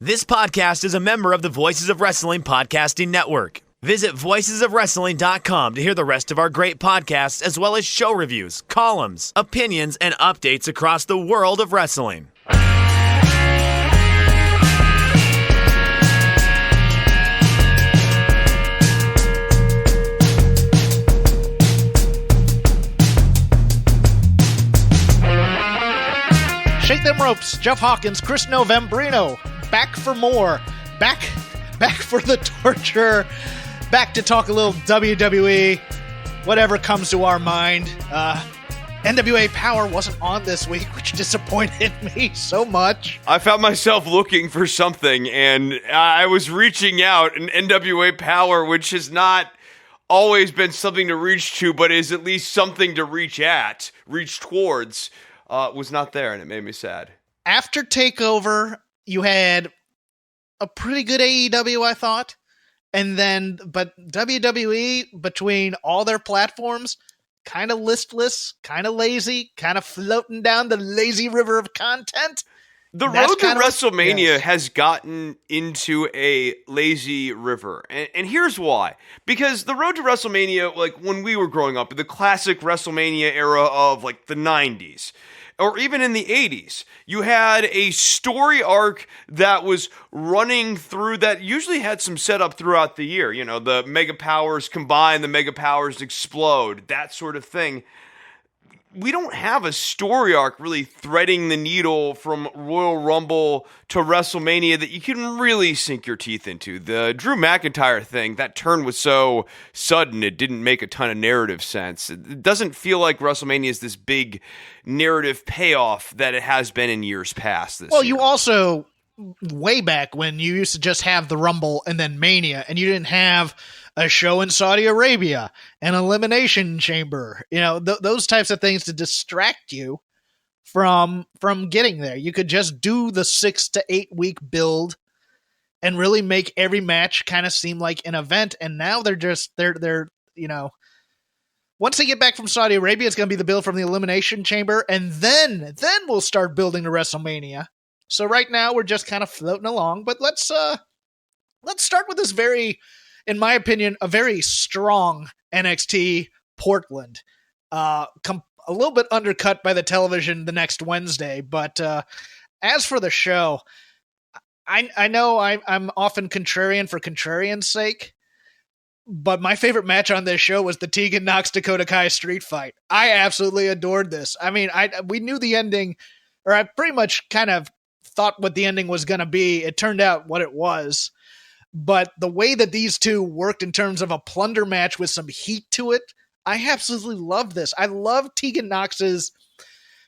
This podcast is a member of the Voices of Wrestling Podcasting Network. Visit voicesofwrestling.com to hear the rest of our great podcasts, as well as show reviews, columns, opinions, and updates across the world of wrestling. Shake them ropes. Jeff Hawkins, Chris Novembrino, back for more. Back for the torture. Back to talk a little WWE. Whatever comes to our mind. NWA Power wasn't on this week, which disappointed me so much. I found myself looking for something, and I was reaching out, and NWA Power, which has not always been something to reach to, but is at least something to reach towards, was not there, and it made me sad. After TakeOver, you had a pretty good AEW, I thought. But WWE, between all their platforms, kind of listless, kind of lazy, kind of floating down the lazy river of content. The road to WrestleMania has gotten into a lazy river. And here's why. Because the road to WrestleMania, like when we were growing up, in the classic WrestleMania era of like the 90s, or even in the 80s, you had a story arc that was running through that usually had some setup throughout the year. You know, the Mega Powers combine, the Mega Powers explode, that sort of thing. We don't have a story arc really threading the needle from Royal Rumble to WrestleMania that you can really sink your teeth into. The Drew McIntyre thing, that turn was so sudden, it didn't make a ton of narrative sense. It doesn't feel like WrestleMania is this big narrative payoff that it has been in years past this year. You also, way back when you used to just have the Rumble and then Mania, and you didn't have a show in Saudi Arabia, an elimination chamber, those types of things to distract you from getting there. You could just do the 6 to 8 week build and really make every match kind of seem like an event. And now they're once they get back from Saudi Arabia, it's going to be the build from the elimination chamber. And then we'll start building to WrestleMania. So right now we're just kind of floating along, but let's start with this in my opinion, a very strong NXT Portland. A little bit undercut by the television the next Wednesday, but as for the show, I know I'm often contrarian for contrarian's sake, but my favorite match on this show was the Tegan Nox Dakota Kai street fight. I absolutely adored this. I mean, we knew the ending, or I pretty much kind of thought what the ending was going to be. It turned out what it was. But the way that these two worked in terms of a plunder match with some heat to it, I absolutely love this. I love Tegan Nox's.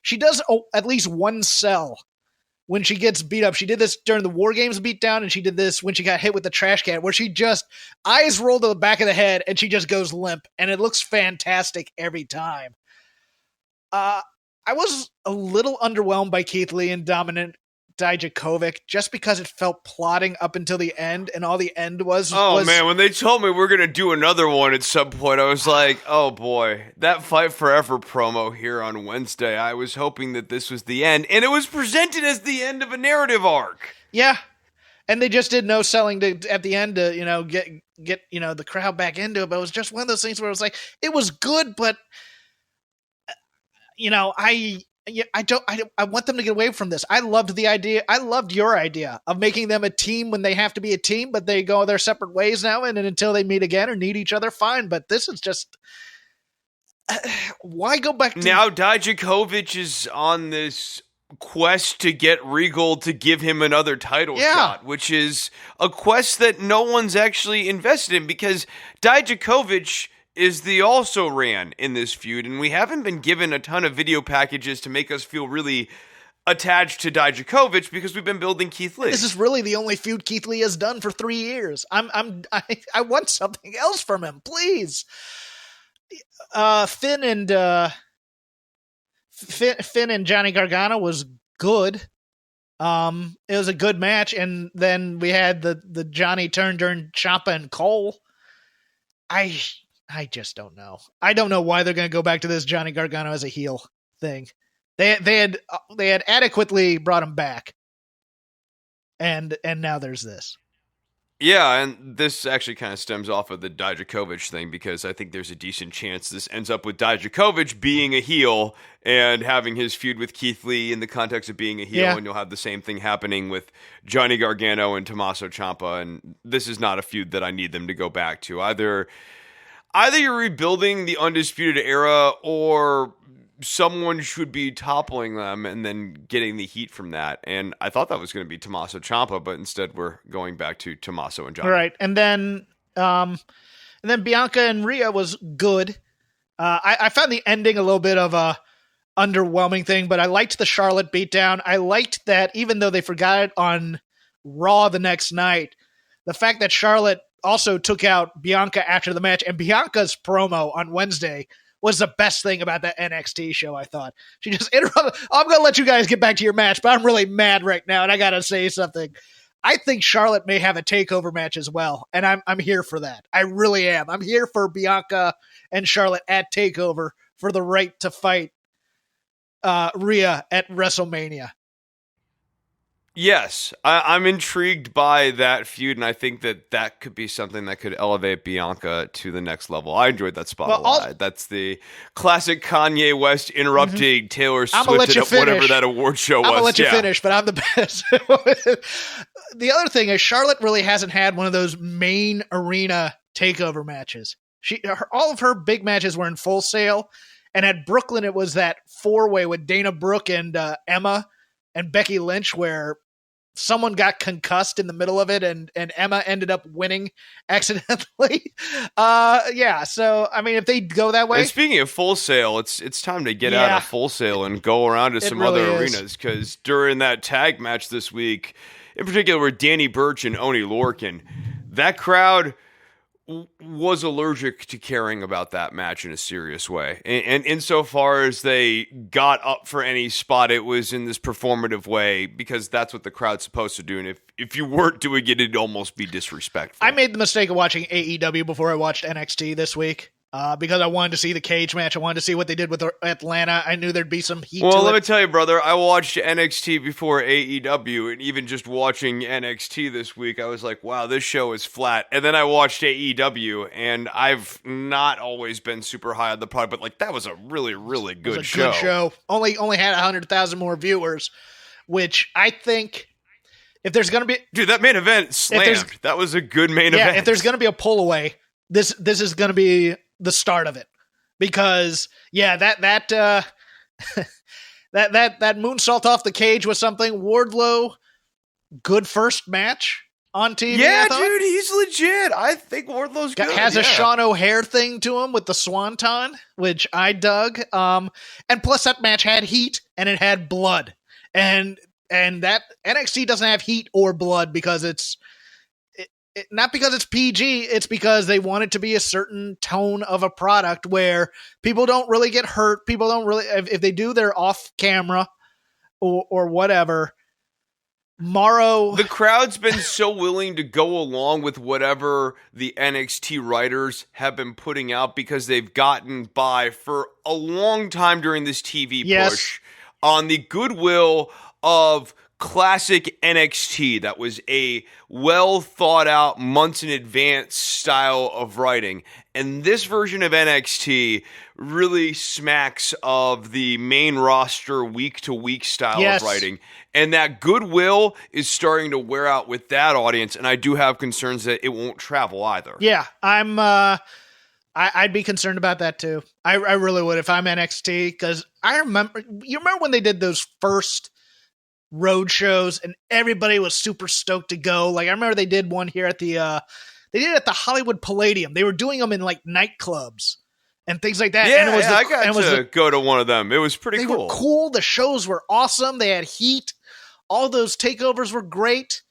She does at least one sell when she gets beat up. She did this during the War Games beatdown, and she did this when she got hit with the trash can, where she just eyes roll to the back of the head and she just goes limp, and it looks fantastic every time. I was a little underwhelmed by Keith Lee and Dominant Dijakovic just because it felt plotting up until the end, and all the end was man, when they told me we're gonna do another one at some point, I was like, oh boy, that Fight Forever promo here on Wednesday, I was hoping that this was the end, and it was presented as the end of a narrative arc. Yeah, and they just did no selling at the end to get the crowd back into it. But it was just one of those things where it was like, it was good, but I want them to get away from this. I loved the idea. I loved your idea of making them a team when they have to be a team, but they go their separate ways now, and until they meet again or need each other, fine. But this is just why go back to now? Dijakovic is on this quest to get Regal to give him another title shot, which is a quest that no one's actually invested in, because Dijakovic is the also ran in this feud, and we haven't been given a ton of video packages to make us feel really attached to Dijakovic because we've been building Keith Lee. This is really the only feud Keith Lee has done for 3 years. I want something else from him, please. Finn and Johnny Gargano was good. It was a good match, and then we had the Johnny turn during Ciampa and Cole. I just don't know. I don't know why they're going to go back to this Johnny Gargano as a heel thing. They had adequately brought him back, And now there's this. Yeah, and this actually kind of stems off of the Dijakovic thing, because I think there's a decent chance this ends up with Dijakovic being a heel and having his feud with Keith Lee in the context of being a heel, and you'll have the same thing happening with Johnny Gargano and Tommaso Ciampa, and this is not a feud that I need them to go back to. Either you're rebuilding the Undisputed Era, or someone should be toppling them and then getting the heat from that. And I thought that was going to be Tommaso Ciampa, but instead we're going back to Tommaso and Johnny. Right. And then Bianca and Rhea was good. I found the ending a little bit of a underwhelming thing, but I liked the Charlotte beatdown. I liked that even though they forgot it on Raw the next night, the fact that Charlotte also took out Bianca after the match, and Bianca's promo on Wednesday was the best thing about that NXT show, I thought. She just interrupted. I'm going to let you guys get back to your match, but I'm really mad right now, and I got to say something. I think Charlotte may have a takeover match as well, and I'm here for that. I really am. I'm here for Bianca and Charlotte at takeover for the right to fight Rhea at WrestleMania. Yes, I'm intrigued by that feud, and I think that could be something that could elevate Bianca to the next level. I enjoyed that spot a lot. That's the classic Kanye West interrupting Taylor Swift at whatever that award show was. I'm going to let you finish, but I'm the best. The other thing is Charlotte really hasn't had one of those main arena takeover matches. All of her big matches were in Full Sail, and at Brooklyn it was that 4-way with Dana Brooke and Emma and Becky Lynch where someone got concussed in the middle of it, and Emma ended up winning accidentally. So I mean, if they go that way. And speaking of Full Sail, it's time to get out of Full Sail and go around to some other arenas, because during that tag match this week, in particular with Danny Burch and Oney Lorcan, that crowd was allergic to caring about that match in a serious way. And insofar as they got up for any spot, it was in this performative way, because that's what the crowd's supposed to do. And if you weren't doing it, it'd almost be disrespectful. I made the mistake of watching AEW before I watched NXT this week. Because I wanted to see the cage match. I wanted to see what they did with Atlanta. I knew there'd be some heat. Well, let me tell you, brother, I watched NXT before AEW, and even just watching NXT this week, I was like, wow, this show is flat. And then I watched AEW, and I've not always been super high on the product, but like that was a really, really good show. Good show. Only had 100,000 more viewers, which I think if there's going to be... Dude, that main event slammed. That was a good main event. Yeah, if there's going to be a pull away, this is going to be the start of it, because that moonsault off the cage was something. Wardlow, good first match on TV. Yeah, dude, he's legit. I think Wardlow's good. Has a Sean O'Haire thing to him with the swanton, which I dug. And plus that match had heat and it had blood, and that NXT doesn't have heat or blood because it's not because it's PG, it's because they want it to be a certain tone of a product where people don't really get hurt. People don't really, if they do, they're off camera or whatever. The crowd's been so willing to go along with whatever the NXT writers have been putting out, because they've gotten by for a long time during this TV push on the goodwill of classic NXT. That was a well thought out, months in advance style of writing. And this version of NXT really smacks of the main roster week to week style of writing. And that goodwill is starting to wear out with that audience. And I do have concerns that it won't travel either. Yeah, I'd be concerned about that too. I really would if I'm NXT, because you remember when they did those first road shows and everybody was super stoked to go. Like I remember they did one here at they did it at the Hollywood Palladium. They were doing them in like nightclubs and things like that. Yeah, and I got to go to one of them. It was pretty cool. They were cool. The shows were awesome. They had heat. All those takeovers were great.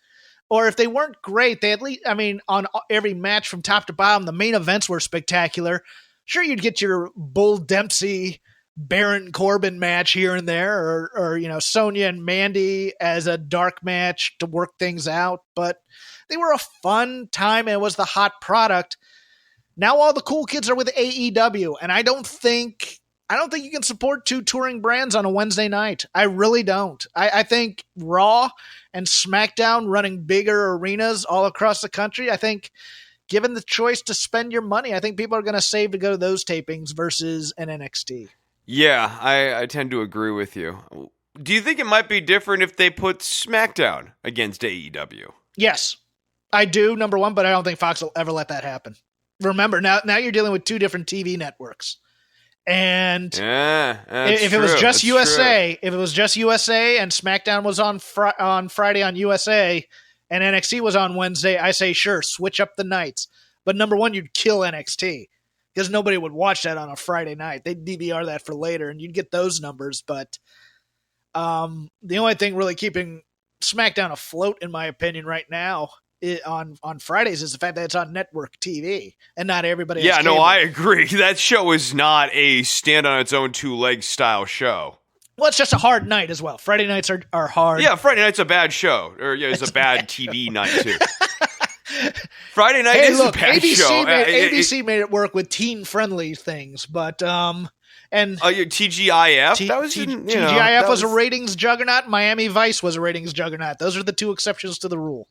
Or if they weren't great, they at least, on every match from top to bottom, the main events were spectacular. Sure, you'd get your Bull Dempsey Baron Corbin match here and there, or Sonya and Mandy as a dark match to work things out, but they were a fun time and it was the hot product. Now all the cool kids are with AEW, and I don't think I don't think you can support two touring brands on a Wednesday night. I really don't. I think Raw and SmackDown running bigger arenas all across the country, I think given the choice to spend your money, I think people are going to save to go to those tapings versus an NXT. Yeah, I tend to agree with you. Do you think it might be different if they put SmackDown against AEW? Yes, I do, number one, but I don't think Fox will ever let that happen. Remember, now you're dealing with two different TV networks. And if it was just USA, if it was just USA and SmackDown was on Friday on USA and NXT was on Wednesday, I say sure, switch up the nights. But number one, you'd kill NXT because nobody would watch that on a Friday night. They'd DVR that for later, and you'd get those numbers. But the only thing really keeping SmackDown afloat, in my opinion, right now on Fridays is the fact that it's on network TV and not everybody. Yeah, no, I agree. That show is not a stand on its own two legs style show. Well, it's just a hard night as well. Friday nights are hard. Yeah, Friday night's a bad show, or it's a bad TV night too. Friday night is a bad show. ABC made it work with teen friendly things, but and TGIF TGIF was a ratings juggernaut. Miami Vice was a ratings juggernaut. Those are the two exceptions to the rule.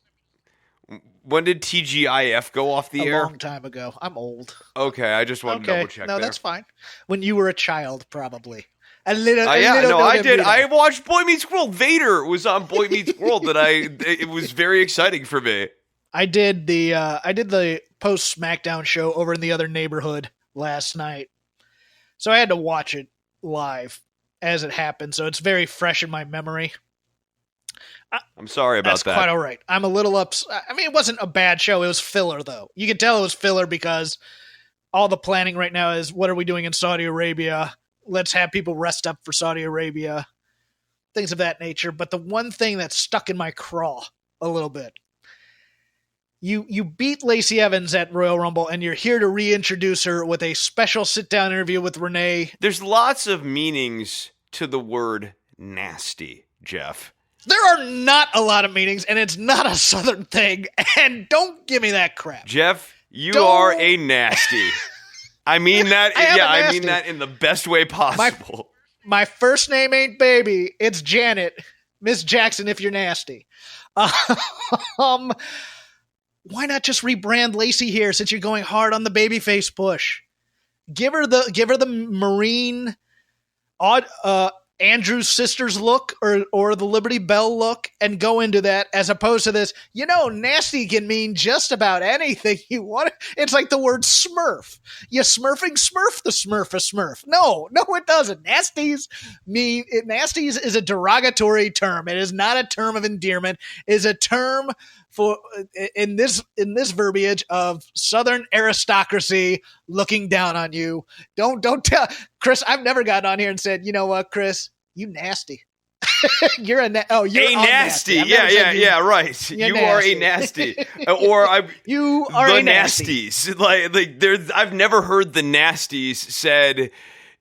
When did TGIF go off the air? A long time ago. I'm old. Okay, I just want to double check. No, there. That's fine. When you were a child, probably. I did. I watched Boy Meets World. Vader was on Boy Meets World, and it was very exciting for me. I did the post SmackDown show over in the other neighborhood last night, so I had to watch it live as it happened. So it's very fresh in my memory. I'm sorry about that. That's quite all right. I'm a little upset. I mean, it wasn't a bad show. It was filler, though. You can tell it was filler because all the planning right now is what are we doing in Saudi Arabia? Let's have people rest up for Saudi Arabia, things of that nature. But the one thing that's stuck in my craw a little bit, you beat Lacey Evans at Royal Rumble, and you're here to reintroduce her with a special sit-down interview with Renee. There's lots of meanings to the word nasty, Jeff. There are not a lot of meanings, and it's not a Southern thing, and don't give me that crap. Jeff, you are a nasty. I mean that. I mean that in the best way possible. My first name ain't Baby. It's Janet. Miss Jackson if you're nasty. Why not just rebrand Lacey here since you're going hard on the babyface push? Give her the Marine Andrew's sister's look or the Liberty Bell look and go into that as opposed to this, nasty can mean just about anything you want. It's like the word smurf. You smurfing smurf the smurf a smurf. No, it doesn't. Nasties is a derogatory term. It is not a term of endearment. It is a term for in this verbiage of Southern aristocracy looking down on you. Don't tell Chris. I've never gotten on here and said, you know what, Chris, you nasty. You're a nasty. Yeah, right. You are a nasty, you are the a nasty. Nasties. Like I've never heard the nasties said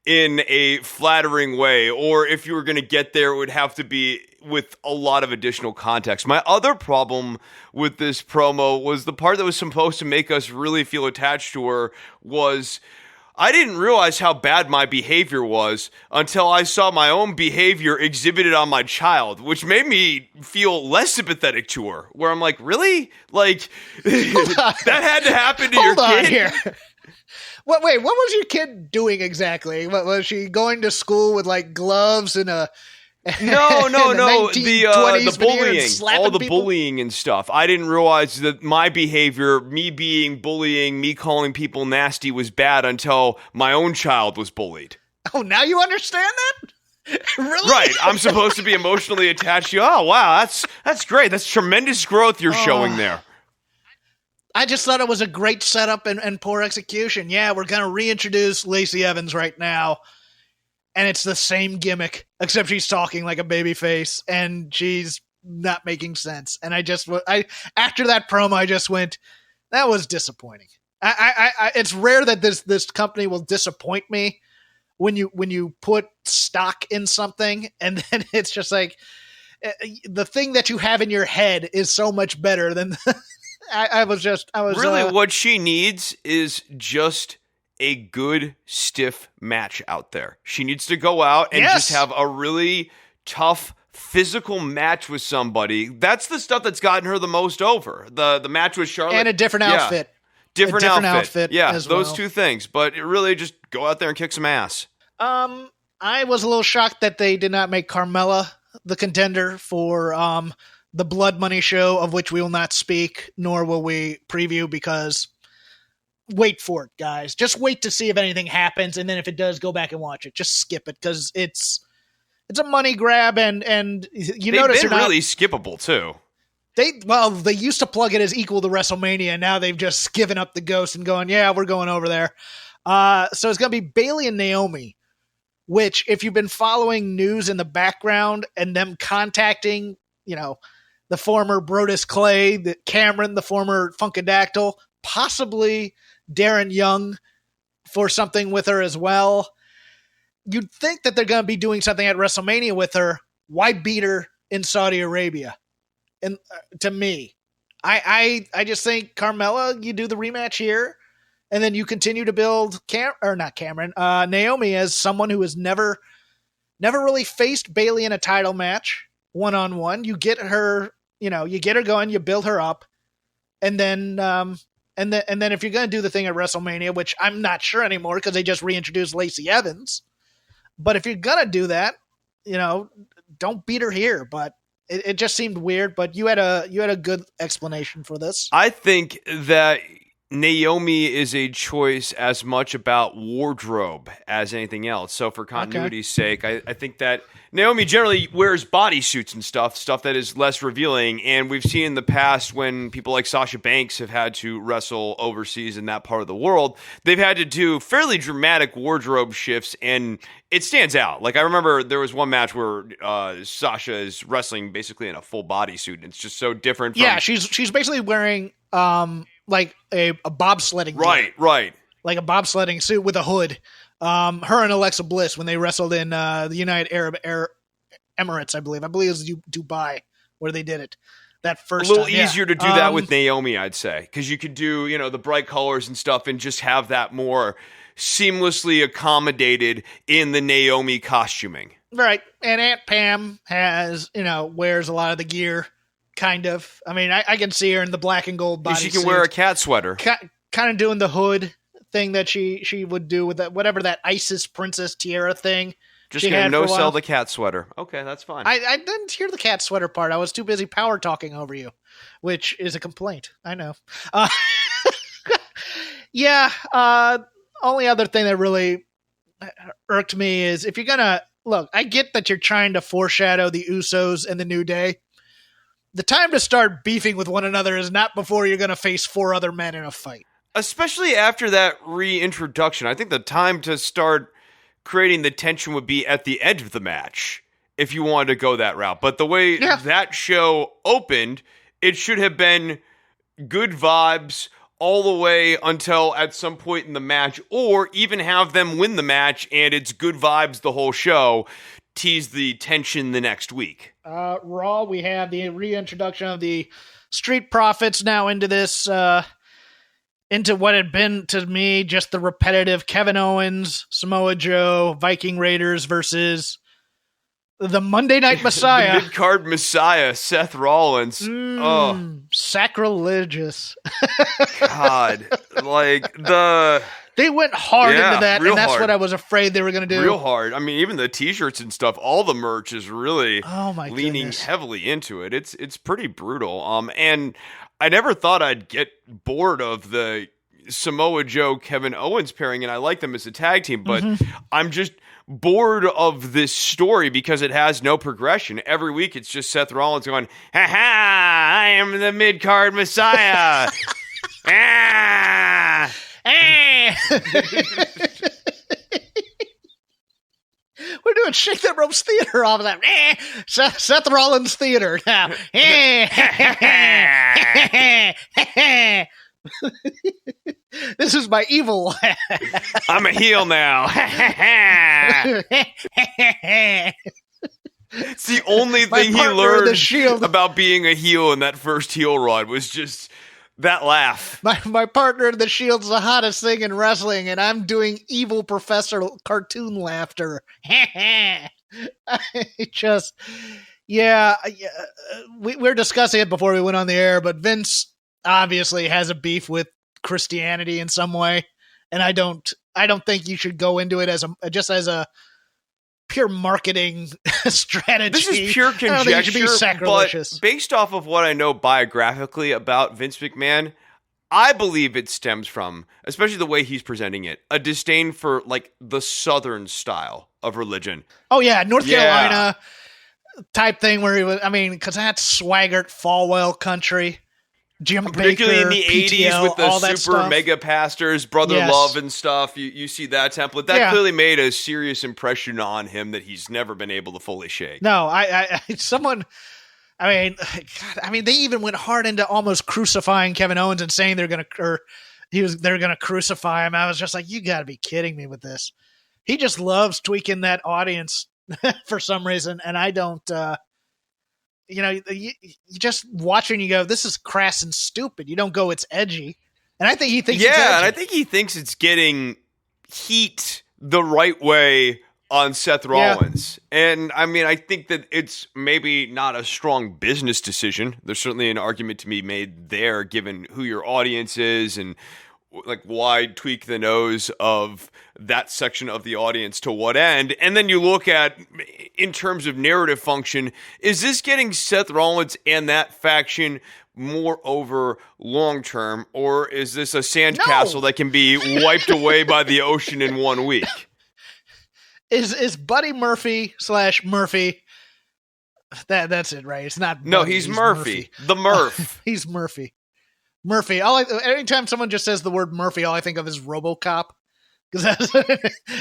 in a flattering way, or if you were going to get there, it would have to be with a lot of additional context. My other problem with this promo was the part that was supposed to make us really feel attached to her was I didn't realize how bad my behavior was until I saw my own behavior exhibited on my child, which made me feel less sympathetic to her, where I'm like, really? Like, that had to happen to your kid? Hold on here. Wait, what was your kid doing exactly? What, was she going to school with like gloves and a... No. The bullying, all the people? Bullying and stuff. I didn't realize that my behavior, me being bullying, me calling people nasty was bad until my own child was bullied. Oh, now you understand that? Really? Right. I'm supposed to be emotionally attached to you. Oh, wow. That's great. That's tremendous growth you're showing there. I just thought it was a great setup and poor execution. Yeah, we're going to reintroduce Lacey Evans right now. And it's the same gimmick, except she's talking like a babyface, and she's not making sense. And after that promo, I just went, that was disappointing. It's rare that this company will disappoint me when you put stock in something, and then it's just like the thing that you have in your head is so much better than. I was really what she needs is just a good, stiff match out there. She needs to go out and just have a really tough, physical match with somebody. That's the stuff that's gotten her the most over. The match with Charlotte. And a different outfit. Different outfit. Yeah, as those well. two things. But it really just go out there and kick some ass. I was a little shocked that they did not make Carmella the contender for the Blood Money show, of which we will not speak, nor will we preview, because wait for it, guys. Just wait to see if anything happens, and then if it does, go back and watch it. Just skip it, because it's a money grab, and you notice they've been really skippable too. They used to plug it as equal to WrestleMania, and now they've just given up the ghost and going, yeah, we're going over there. So it's going to be Bayley and Naomi, which, if you've been following news in the background and them contacting, the former Brodus Clay, Cameron, the former Funkadactyl, possibly Darren Young for something with her as well, you'd think that they're going to be doing something at WrestleMania with her. Why beat her in Saudi Arabia? And to me, I just think Carmella, you do the rematch here, and then you continue to build Naomi as someone who has never really faced Bayley in a title match one-on-one. You get her, you get her going, you build her up, and then if you're going to do the thing at WrestleMania, which I'm not sure anymore because they just reintroduced Lacey Evans, but if you're going to do that, don't beat her here. But it just seemed weird. But you had a good explanation for this. I think that Naomi is a choice as much about wardrobe as anything else. So for continuity's sake, I think that Naomi generally wears bodysuits and stuff that is less revealing. And we've seen in the past when people like Sasha Banks have had to wrestle overseas in that part of the world, they've had to do fairly dramatic wardrobe shifts, and it stands out. Like, I remember there was one match where Sasha is wrestling basically in a full bodysuit, and it's just so different from... Yeah, she's basically wearing like a bobsledding gear. Right. Like a bobsledding suit with a hood. Her and Alexa Bliss, when they wrestled in the United Arab Emirates, I believe it was Dubai where they did it. That first a little time. easier to do that with Naomi, I'd say, because you could do the bright colors and stuff and just have that more seamlessly accommodated in the Naomi costuming. Right. And Aunt Pam wears a lot of the gear, kind of. I mean, I can see her in the black and gold bodysuit. She can wear a cat sweater. Kind of doing the hood thing that she would do with that, whatever that ISIS Princess Tiara thing. Just gonna no-sell the cat sweater. Okay, that's fine. I didn't hear the cat sweater part. I was too busy power talking over you, which is a complaint. I know. Only other thing that really irked me is if you're gonna look, I get that you're trying to foreshadow the Usos and the New Day. The time to start beefing with one another is not before you're gonna face 4 other men in a fight. Especially after that reintroduction. I think the time to start creating the tension would be at the end of the match if you wanted to go that route. But the way that show opened, it should have been good vibes all the way until at some point in the match, or even have them win the match and it's good vibes the whole show, tease the tension the next week. Raw, we have the reintroduction of the Street Profits now into this... into what had been, to me, just the repetitive Kevin Owens, Samoa Joe, Viking Raiders versus the Monday Night Messiah. The mid-card Messiah, Seth Rollins. Sacrilegious. God. They went hard into that, and that's hard. what I was afraid they were going to do. Real hard. I mean, even the t-shirts and stuff, all the merch is really leaning heavily into it. It's pretty brutal. And I never thought I'd get bored of the Samoa Joe, Kevin Owens pairing, and I like them as a tag team, but I'm just bored of this story because it has no progression. Every week it's just Seth Rollins going, "Ha ha, I am the mid-card Messiah." We're doing Shake That Ropes Theater off of that. Seth Rollins Theater now. This is my evil. I'm a heel now. It's the only thing he learned about being a heel in that first heel run was just That laugh. My partner in the Shield's the hottest thing in wrestling, and I'm doing evil professor cartoon laughter. We're discussing it before we went on the air, but Vince obviously has a beef with Christianity in some way, and I don't think you should go into it as a pure marketing strategy. This is pure conjecture, but based off of what I know biographically about Vince McMahon, I believe it stems from, especially the way he's presenting it, a disdain for like the Southern style of religion. Oh yeah, North Carolina type thing where he was. I mean, because that's Swaggart, Falwell country. Jim Particularly Baker, in the PTL, 80s with the super mega pastors, Brother Love and stuff, you see that template. That clearly made a serious impression on him that he's never been able to fully shake. No, they even went hard into almost crucifying Kevin Owens and saying they're going to crucify him. I was just like, you got to be kidding me with this. He just loves tweaking that audience for some reason, and I don't. You just watch and you go, this is crass and stupid. You don't go, it's edgy. And I think he thinks it's edgy. Yeah, and I think he thinks it's getting heat the right way on Seth Rollins. Yeah. And I mean, I think that it's maybe not a strong business decision. There's certainly an argument to be made there, given who your audience is and like why tweak the nose of that section of the audience to what end. And then you look at, in terms of narrative function, is this getting Seth Rollins and that faction more over long term, or is this a sandcastle that can be wiped away by the ocean in 1 week? Is Buddy Murphy / Murphy? That's it, right? It's not Buddy, no, he's Murphy. The Murph. He's Murphy. Murphy. Anytime someone just says the word Murphy, all I think of is RoboCop, because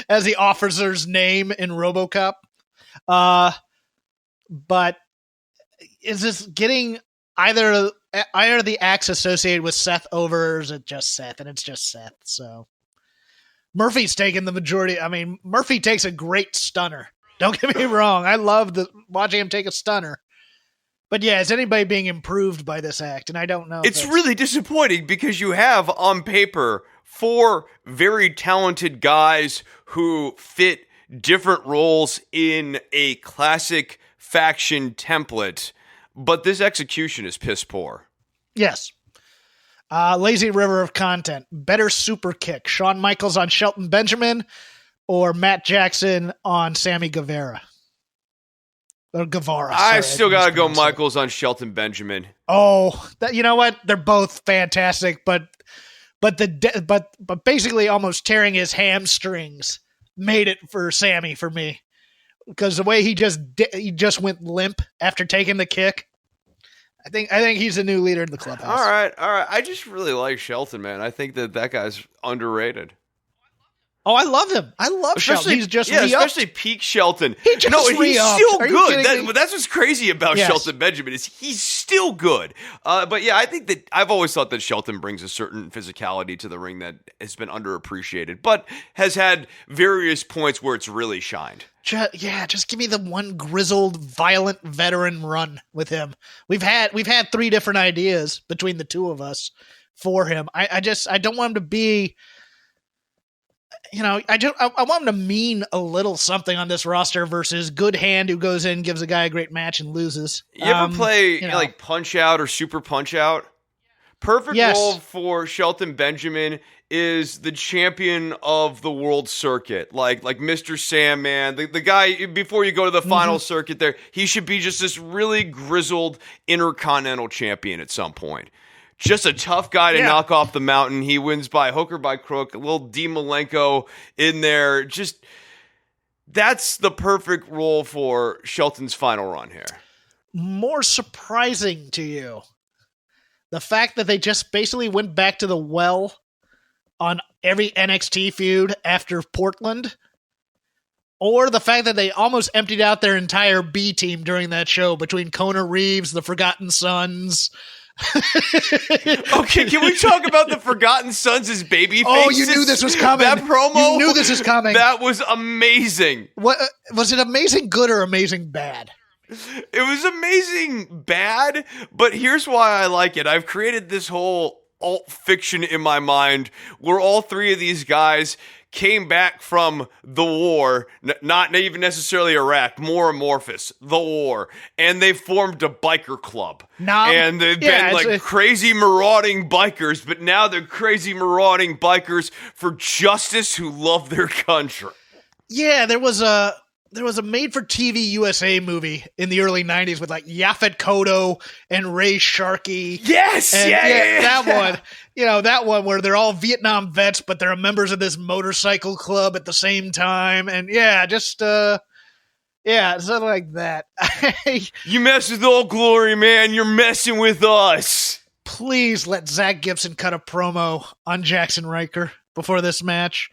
as the officer's name in RoboCop. But is this getting either the acts associated with Seth over, or is it just Seth? And it's just Seth. So Murphy's taking the majority. I mean, Murphy takes a great stunner. Don't get me wrong. I love watching him take a stunner. But yeah, is anybody being improved by this act? And I don't know. It's really disappointing because you have on paper 4 very talented guys who fit different roles in a classic faction template, but this execution is piss poor. Yes. Lazy river of content. Better super kick. Shawn Michaels on Shelton Benjamin or Matt Jackson on Sammy Guevara? Or Guevara. I still got to go Michaels on Shelton Benjamin. Oh, you know what? They're both fantastic, but basically almost tearing his hamstrings made it for Sammy for me, because the way he just went limp after taking the kick. I think he's a new leader in the clubhouse. All right. I just really like Shelton, man. I think that guy's underrated. Oh, I love him. I love Shelton. He's just re-upped. Especially peak Shelton. He's still good. That's what's crazy about Shelton Benjamin is he's still good. But yeah, I think that I've always thought that Shelton brings a certain physicality to the ring that has been underappreciated, but has had various points where it's really shined. Just give me the one grizzled, violent veteran run with him. We've had 3 different ideas between the two of us for him. I don't want him to be. I want him to mean a little something on this roster versus Good Hand, who goes in, gives a guy a great match and loses. You ever play like Punch Out or Super Punch Out? Perfect role for Shelton Benjamin is the champion of the world circuit, like Mr. Sandman, the guy before you go to the final circuit there. He should be just this really grizzled intercontinental champion at some point. Just a tough guy to knock off the mountain. He wins by hook or by crook. A little D. Malenko in there. Just that's the perfect role for Shelton's final run here. More surprising to you, the fact that they just basically went back to the well on every NXT feud after Portland, or the fact that they almost emptied out their entire B team during that show between Kona Reeves, the Forgotten Sons. Okay, can we talk about the Forgotten Sons as baby faces? Oh, you knew this was coming. That promo. You knew this was coming. That was amazing. What was it? Amazing good or amazing bad? It was amazing bad, but here's why I like it. I've created this whole alt fiction in my mind where all three of these guys came back from the war, not even necessarily Iraq, more amorphous, the war, and they formed a biker club. And they've been like crazy marauding bikers, but now they're crazy marauding bikers for justice who love their country. Yeah, there was a made-for-TV USA movie in the early 90s with like Yaphet Kotto and Ray Sharkey. Yes! And, yeah. That one. That one where they're all Vietnam vets, but they're members of this motorcycle club at the same time. And something like that. You mess with Old Glory, man, you're messing with us. Please let Zach Gibson cut a promo on Jackson Riker before this match.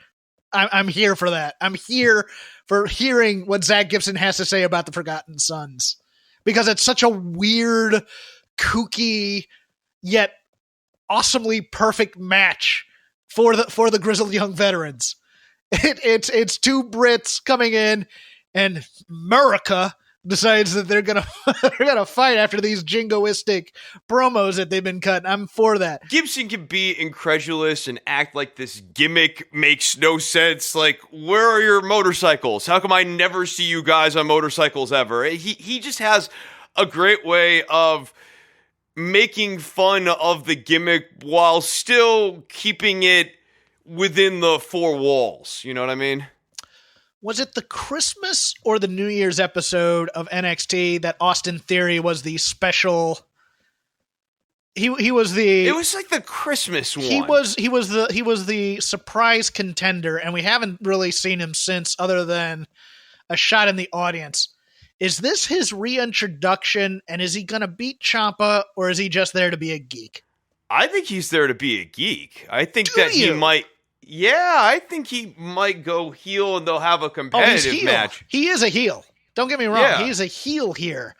I'm here for that. I'm here for hearing what Zach Gibson has to say about the Forgotten Sons, because it's such a weird, kooky, yet awesomely perfect match for the Grizzled Young Veterans. It's two Brits coming in, and America decides that they're gonna fight after these jingoistic promos that they've been cutting. I'm for that. Gibson can be incredulous and act like this gimmick makes no sense. Like, where are your motorcycles? How come I never see you guys on motorcycles ever? He just has a great way of making fun of the gimmick while still keeping it within the four walls. You know what I mean? Was it the Christmas or the New Year's episode of NXT that Austin Theory was the special? He was the. It was like the Christmas one. He was the surprise contender, and we haven't really seen him since, other than a shot in the audience. Is this his reintroduction, and is he going to beat Ciampa, or is he just there to be a geek? I think he's there to be a geek. I think he might. Yeah, I think he might go heel and they'll have a competitive match. He is a heel. Don't get me wrong. Yeah. He's a heel here.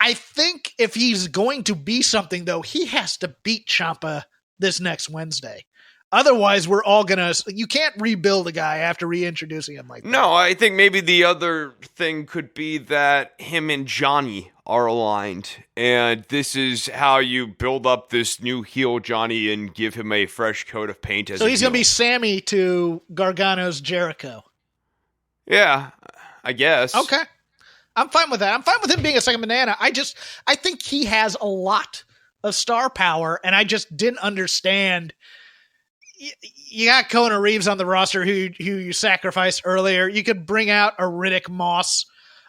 I think if he's going to be something, though, he has to beat Ciampa this next Wednesday. Otherwise, we're all going to... You can't rebuild a guy after reintroducing him like that. No, I think maybe the other thing could be that him and Johnny are aligned, and this is how you build up this new heel Johnny and give him a fresh coat of paint as So he's going to be Sammy to Gargano's Jericho. Yeah, I guess. Okay. I'm fine with that. I'm fine with him being a second banana. I think he has a lot of star power, and I just didn't understand. You got Kona Reeves on the roster who you sacrificed earlier. You could bring out a Riddick Moss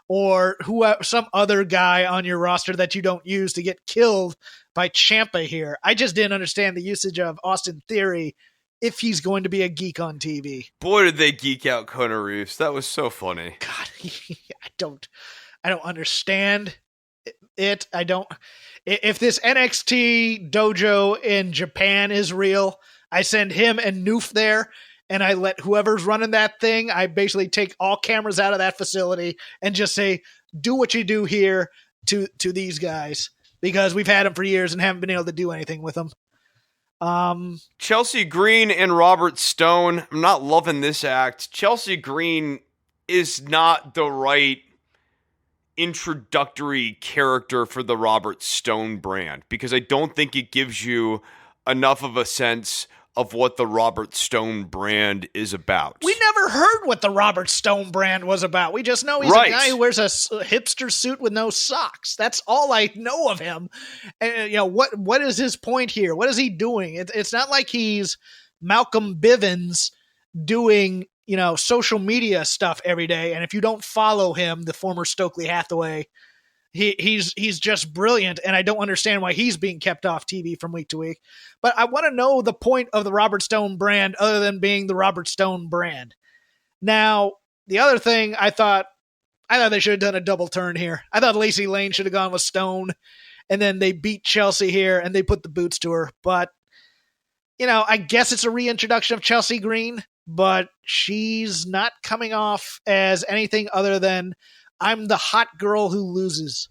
or some other guy on your roster that you don't use to get killed by Ciampa here. I just didn't understand the usage of Austin Theory if he's going to be a geek on TV. Boy, did they geek out Kona Reeves. That was so funny. God, I don't understand it. If this NXT dojo in Japan is real, I send him and Noof there, and I let whoever's running that thing, I basically take all cameras out of that facility and just say, do what you do here to these guys, because we've had them for years and haven't been able to do anything with them. Chelsea Green and Robert Stone. I'm not loving this act. Chelsea Green is not the right introductory character for the Robert Stone brand, because I don't think it gives you enough of a sense of what the Robert Stone brand is about. We never heard what the Robert Stone brand was about. We just know he's a guy who wears a hipster suit with no socks. That's all I know of him. And what is his point here? What is he doing? It's not like he's Malcolm Bivens doing social media stuff every day. And if you don't follow him, the former Stokely Hathaway, he's just brilliant, and I don't understand why he's being kept off TV from week to week. But I want to know the point of the Robert Stone brand other than being the Robert Stone brand. Now, the other thing I thought they should have done a double turn here. I thought Lacey Lane should have gone with Stone, and then they beat Chelsea here, and they put the boots to her. But, I guess it's a reintroduction of Chelsea Green, but she's not coming off as anything other than I'm the hot girl who loses.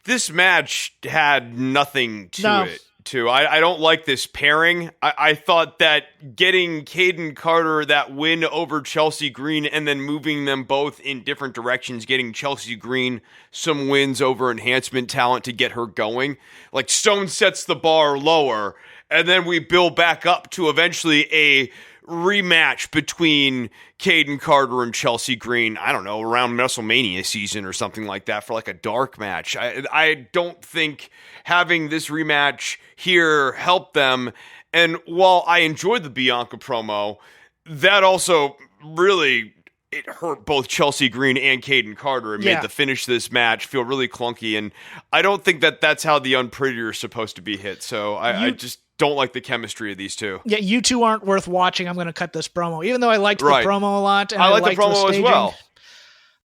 This match had nothing to it. too. I don't like this pairing. I thought that getting Caden Carter that win over Chelsea Green and then moving them both in different directions, getting Chelsea Green some wins over enhancement talent to get her going. Like Stone sets the bar lower, and then we build back up to eventually a rematch between Caden Carter and Chelsea Green, I don't know, around WrestleMania season or something like that for like a dark match. I don't think having this rematch here helped them. And while I enjoyed the Bianca promo, that also really, it hurt both Chelsea Green and Caden Carter. It made the finish of this match feel really clunky. And I don't think that that's how the Unprettier is supposed to be hit. So I just don't like the chemistry of these two. Yeah, you two aren't worth watching. I'm going to cut this promo, even though I liked the promo a lot. And I like the promo as well.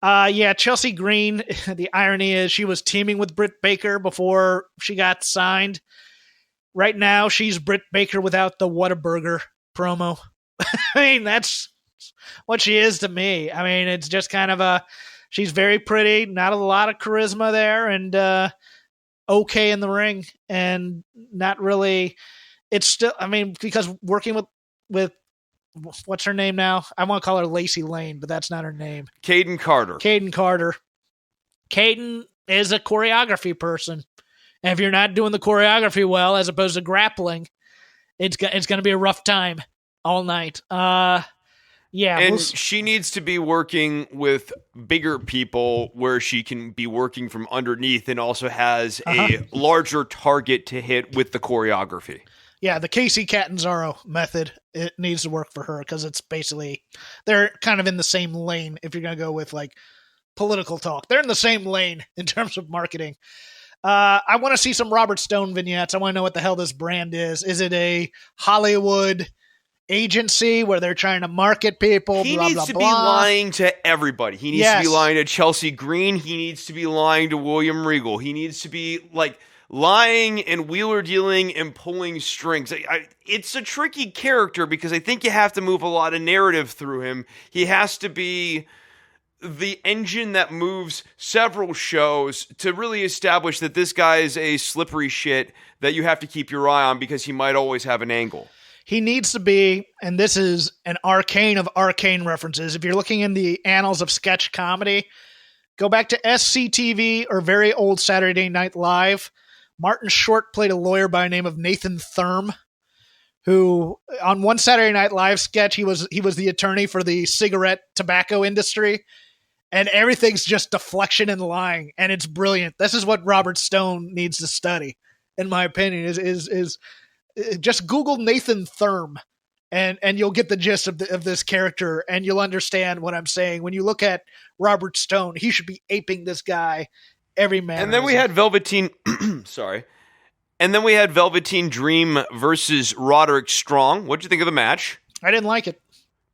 Yeah, Chelsea Green, the irony is she was teaming with Britt Baker before she got signed. Right now, she's Britt Baker without the Whataburger promo. I mean, that's what she is to me. I mean, it's just kind of she's very pretty, not a lot of charisma there, and okay in the ring, and not really. It's still, I mean, because working with what's her name now? I want to call her Lacey Lane, but that's not her name. Caden Carter. Caden is a choreography person. And if you're not doing the choreography well, as opposed to grappling, it's going to be a rough time all night. Yeah. And she needs to be working with bigger people where she can be working from underneath and also has a larger target to hit with the choreography. Yeah, the Casey Catanzaro method, it needs to work for her because it's basically, they're kind of in the same lane if you're going to go with like political talk. They're in the same lane in terms of marketing. I want to see some Robert Stone vignettes. I want to know what the hell this brand is. Is it a Hollywood agency where they're trying to market people? He needs to be lying to everybody. He needs to be lying to Chelsea Green. He needs to be lying to William Regal. He needs to be like lying and wheeler dealing and pulling strings. It's a tricky character because I think you have to move a lot of narrative through him. He has to be the engine that moves several shows to really establish that this guy is a slippery shit that you have to keep your eye on because he might always have an angle. He needs to be, and this is an arcane of arcane references. If you're looking in the annals of sketch comedy, go back to SCTV or very old Saturday Night Live. Martin Short played a lawyer by the name of Nathan Therm, who on one Saturday Night Live sketch, he was the attorney for the cigarette tobacco industry, and everything's just deflection and lying, and it's brilliant. This is what Robert Stone needs to study, in my opinion, is just Google Nathan Therm, and you'll get the gist of this character, and you'll understand what I'm saying. When you look at Robert Stone, he should be aping this guy every man. And then we had Velveteen sorry. And then we had Velveteen Dream versus Roderick Strong. What'd you think of the match? I didn't like it.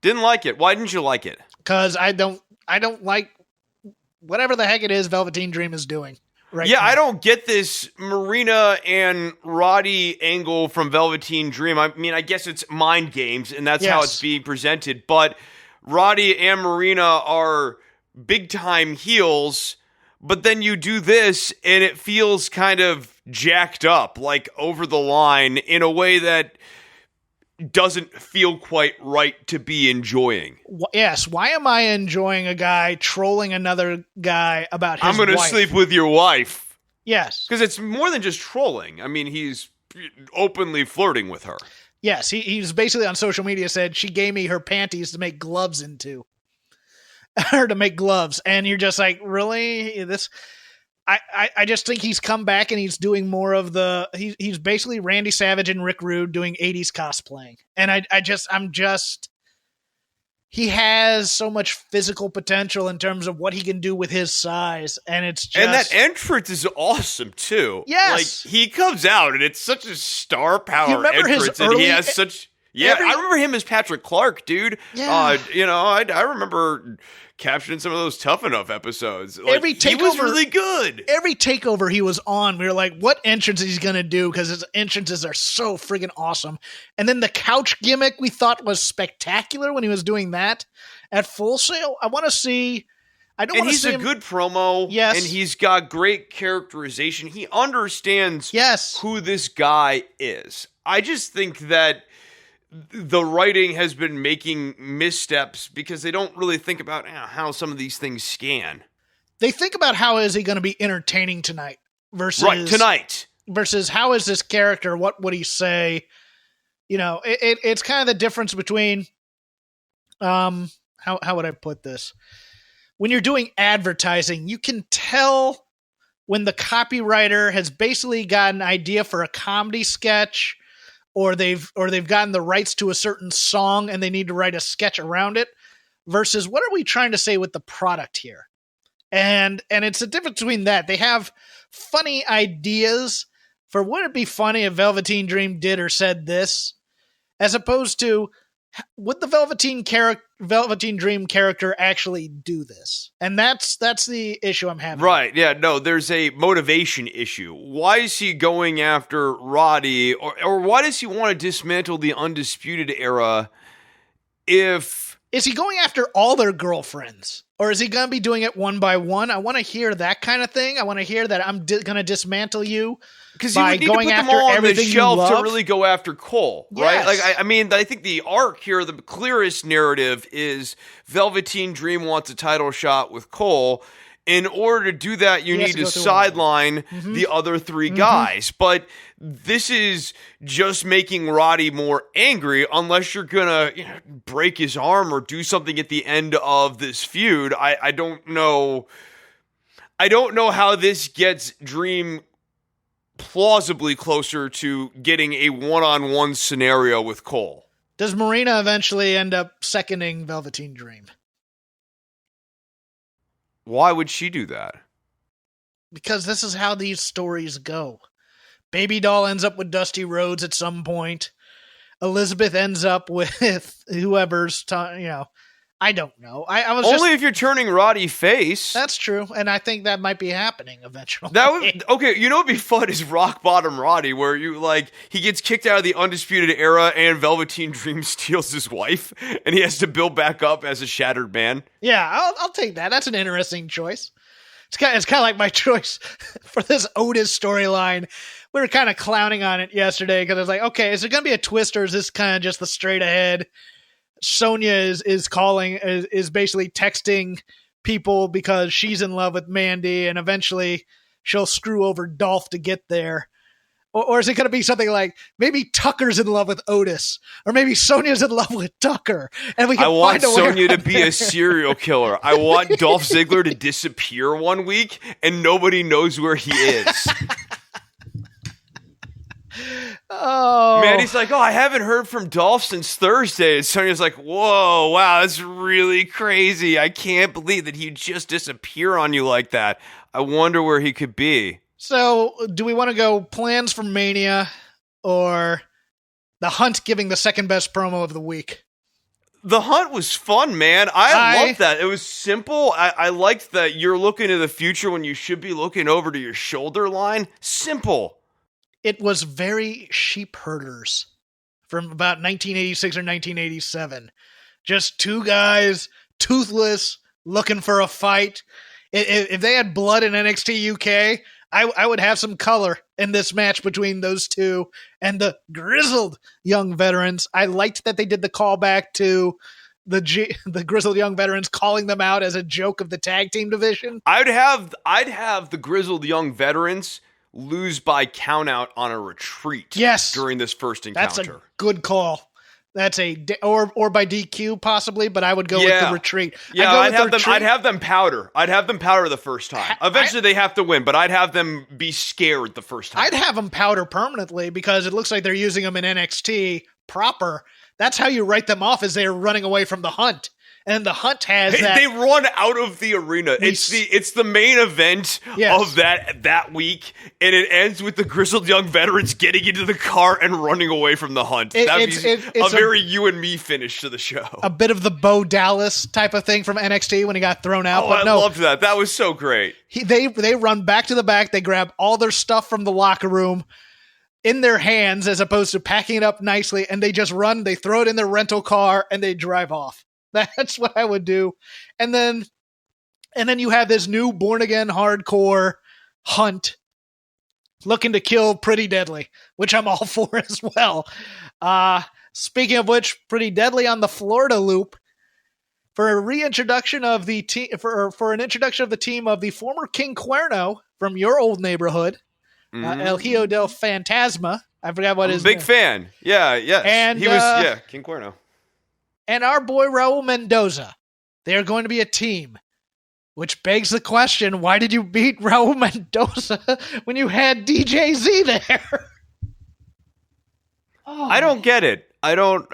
Didn't like it. Why didn't you like it? Because I don't like whatever the heck it is Velveteen Dream is doing. Right yeah, now. I don't get this Marina and Roddy angle from Velveteen Dream. I mean, I guess it's mind games, and that's how it's being presented. But Roddy and Marina are big-time heels, but then you do this, and it feels kind of jacked up, like over the line, in a way that doesn't feel quite right to be enjoying. Yes, why am I enjoying a guy trolling another guy about his I'm going to sleep with your wife. Yes. Because it's more than just trolling. I mean, he's openly flirting with her. Yes, he's basically on social media said, she gave me her panties to make gloves into. Or to make gloves. And you're just like, really? This... I just think he's come back and he's doing more of he's basically Randy Savage and Rick Rude doing 80s cosplaying. And he has so much physical potential in terms of what he can do with his size. And it's just. And that entrance is awesome too. Yes. Like he comes out and it's such a star power entrance. And he has such. Yeah, I remember him as Patrick Clark, dude. Yeah. I remember capturing some of those Tough Enough episodes. Like, he was really good. Every takeover he was on, we were like, what entrance is he going to do? Because his entrances are so friggin' awesome. And then the couch gimmick we thought was spectacular when he was doing that at Full Sail. I want to see I don't and want to he's see a him... good promo. Yes. And he's got great characterization. He understands who this guy is. I just think that the writing has been making missteps because they don't really think about how some of these things scan. They think about how is he going to be entertaining tonight versus how is this character, what would he say? You know, it's kind of the difference between how would I put this? When you're doing advertising, you can tell when the copywriter has basically got an idea for a comedy sketch, or they've gotten the rights to a certain song and they need to write a sketch around it, versus what are we trying to say with the product here? And it's a difference between that. They have funny ideas for would it be funny if Velveteen Dream did or said this, as opposed to would the Velveteen Dream character actually do this? And that's the issue I'm having. Right, yeah, no, there's a motivation issue. Why is he going after Roddy, or why does he want to dismantle the Undisputed Era if... Is he going after all their girlfriends? Or is he going to be doing it one by one? I want to hear that kind of thing. I want to hear that I'm going to dismantle you by going after everything you love. To really go after Cole, right? Like, I mean, I think the arc here, the clearest narrative is Velveteen Dream wants a title shot with Cole. In order to do that, you need to sideline the other three guys. But this is just making Roddy more angry unless you're going to break his arm or do something at the end of this feud. I don't know. I don't know how this gets Dream plausibly closer to getting a one-on-one scenario with Cole. Does Marina eventually end up seconding Velveteen Dream? Why would she do that? Because this is how these stories go. Baby Doll ends up with Dusty Rhodes at some point. Elizabeth ends up with whoever's, I don't know. I was only if you're turning Roddy face. That's true, and I think that might be happening eventually. Okay. You know what'd be fun is Rock Bottom Roddy, where he gets kicked out of the Undisputed Era, and Velveteen Dream steals his wife, and he has to build back up as a shattered man. Yeah, I'll take that. That's an interesting choice. It's kind of like my choice for this Otis storyline. We were kind of clowning on it yesterday because I was like, okay, is there going to be a twist, or is this kind of just the straight ahead? Sonya is basically texting people because she's in love with Mandy, and eventually she'll screw over Dolph to get there. Or is it going to be something like maybe Tucker's in love with Otis, or maybe Sonya's in love with Tucker, and we can want Sonya to be a serial killer. I want Dolph Ziggler to disappear one week and nobody knows where he is. Oh, Mandy's like, I haven't heard from Dolph since Thursday. And Sonya's like, whoa, wow, that's really crazy. I can't believe that he'd just disappear on you like that. I wonder where he could be. So, do we want to go plans for Mania or the Hunt giving the second best promo of the week? The Hunt was fun, man. I loved that. It was simple. I liked that you're looking to the future when you should be looking over to your shoulder line. Simple. It was very Sheep Herders from about 1986 or 1987. Just two guys, toothless, looking for a fight. If they had blood in NXT UK, I would have some color in this match between those two and the Grizzled Young Veterans. I liked that they did the callback to the Grizzled Young Veterans, calling them out as a joke of the tag team division. I'd have the Grizzled Young Veterans lose by countout on a retreat. During this first encounter. That's a good call. That's or by DQ possibly, but I would go with the retreat. Yeah, I'd have them powder. I'd have them powder the first time. Eventually they have to win, but I'd have them be scared the first time. I'd have them powder permanently because it looks like they're using them in NXT proper. That's how you write them off, is they're running away from the Hunt. And the Hunt has that. They run out of the arena. It's the main event of that week, and it ends with the Grizzled Young Veterans getting into the car and running away from the Hunt. That'd be a very you and me finish to the show. A bit of the Bo Dallas type of thing from NXT when he got thrown out. I loved that. That was so great. They run back to the back. They grab all their stuff from the locker room in their hands as opposed to packing it up nicely, and they just run. They throw it in their rental car and they drive off. That's what I would do. And then And then you have this new born-again hardcore Hunt looking to kill Pretty Deadly, which I'm all for as well. Speaking of which, Pretty Deadly on the Florida loop for a reintroduction of the team, for an introduction of the team of the former King Cuerno from your old neighborhood, El Hijo del Fantasma. I forgot what his big fan. Yeah, yes. And he was King Cuerno. And our boy Raul Mendoza. They are going to be a team. Which begs the question, why did you beat Raul Mendoza when you had DJZ there? I don't get it. I don't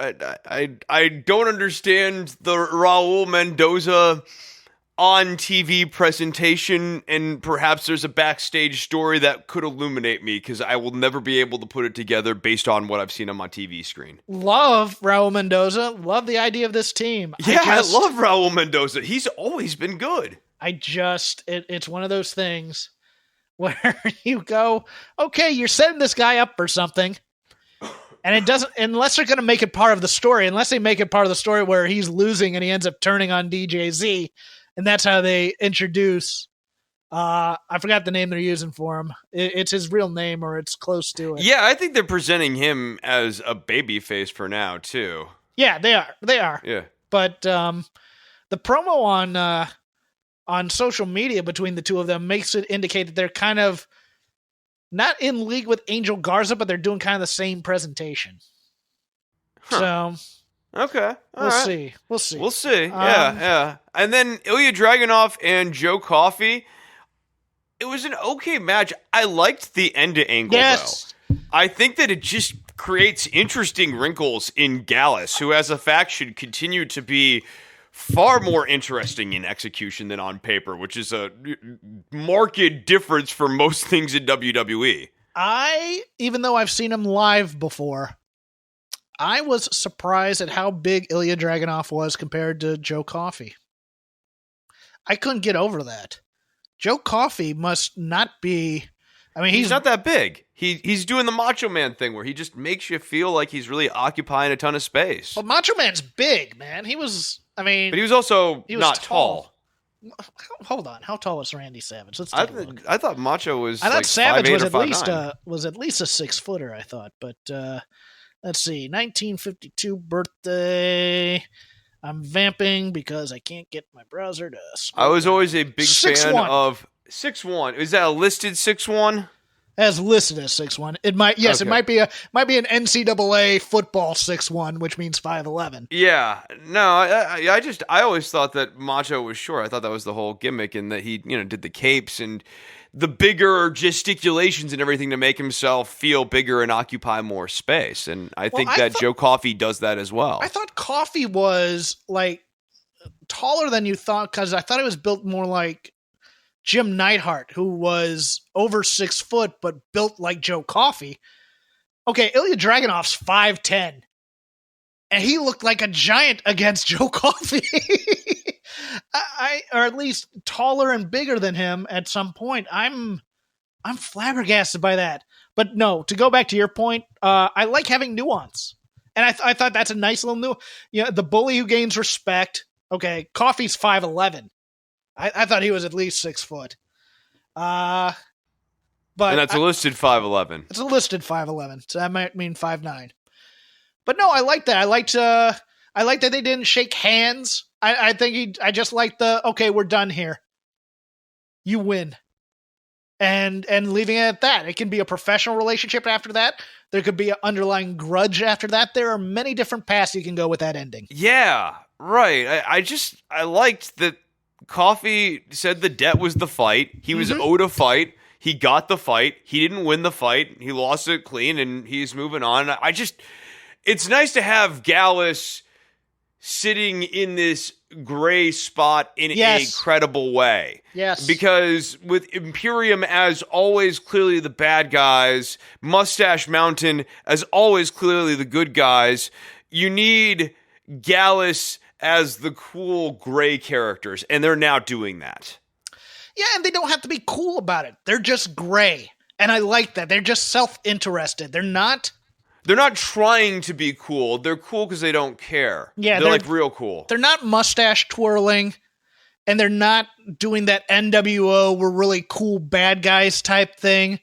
understand the Raul Mendoza on TV presentation, and perhaps there's a backstage story that could illuminate me, because I will never be able to put it together based on what I've seen on my TV screen. Love Raul Mendoza. Love the idea of this team. Yeah, I love Raul Mendoza. He's always been good. It's one of those things where you go, okay, you're setting this guy up for something. And it doesn't, unless they're going to make it part of the story, unless they make it part of the story where he's losing and he ends up turning on DJZ. And that's how they introduce, I forgot the name they're using for him. It's his real name, or it's close to it. Yeah, I think they're presenting him as a babyface for now, too. Yeah, they are. Yeah. But the promo on social media between the two of them makes it indicate that they're kind of not in league with Angel Garza, but they're doing kind of the same presentation. Huh. So, okay, we'll see. We'll see. Yeah. And then Ilya Dragonoff and Joe Coffey. It was an okay match. I liked the end-to-angle, though. I think that it just creates interesting wrinkles in Gallus, who, as a fact, should continue to be far more interesting in execution than on paper, which is a marked difference for most things in WWE. Even though I've seen him live before, I was surprised at how big Ilya Dragonoff was compared to Joe Coffey. I couldn't get over that. Joe Coffey must not be... I mean, he's not that big. He's doing the Macho Man thing where he just makes you feel like he's really occupying a ton of space. Well, Macho Man's big, man. He was... I mean, but he was also not tall. Hold on, how tall was Randy Savage? Let's take a look. I thought Macho was. I thought like Savage 5'8" was at least a 6-footer. I thought, but let's see, 1952 birthday. I'm vamping because I can't get my browser to. I was always a big 6'1". fan of 6'1". Is that a listed 6'1"? As listed as 6'1". It might, yes, okay. It might be an NCAA football 6'1", which means 5'11". Yeah, no, I always thought that Macho was short. I thought that was the whole gimmick, and that he, did the capes and the bigger gesticulations and everything to make himself feel bigger and occupy more space. And I think Joe Coffey does that as well. I thought Coffey was like taller than you thought, because I thought it was built more like Jim Neidhart, who was over 6 foot, but built like Joe Coffey. Okay, Ilya Dragunov's 5'10", and he looked like a giant against Joe Coffey. Or at least taller and bigger than him at some point. I'm flabbergasted by that. But no, to go back to your point, I like having nuance. And I thought that's a nice little the bully who gains respect. Okay, Coffey's 5'11". I thought he was at least 6 foot. But and that's a listed 5'11". It's a listed 5'11", so that might mean 5'9". But no, I like that. I like that they didn't shake hands. I just like okay, we're done here. You win. And leaving it at that. It can be a professional relationship after that. There could be an underlying grudge after that. There are many different paths you can go with that ending. Yeah, right. I liked that Coffey said the debt was the fight. He was owed a fight. He got the fight. He didn't win the fight. He lost it clean, and he's moving on. It's nice to have Gallus sitting in this gray spot in a credible way. Yes. Because with Imperium as always clearly the bad guys, Mustache Mountain as always clearly the good guys, you need Gallus as the cool gray characters, and they're now doing that. Yeah, and they don't have to be cool about it. They're just gray, and I like that. They're just self-interested. They're not trying to be cool. They're cool because they don't care. Yeah, they're like real cool. They're not mustache twirling and they're not doing that NWO, we're really cool bad guys type thing.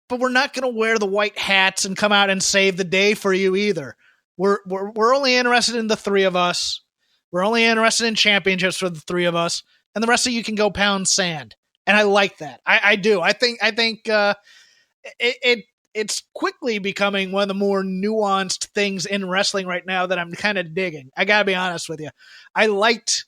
But we're not going to wear the white hats and come out and save the day for you either. We're only interested in the three of us. We're only interested in championships for the three of us, and the rest of you can go pound sand. And I like that. I do. I think it's quickly becoming one of the more nuanced things in wrestling right now that I'm kind of digging. I gotta be honest with you. I liked,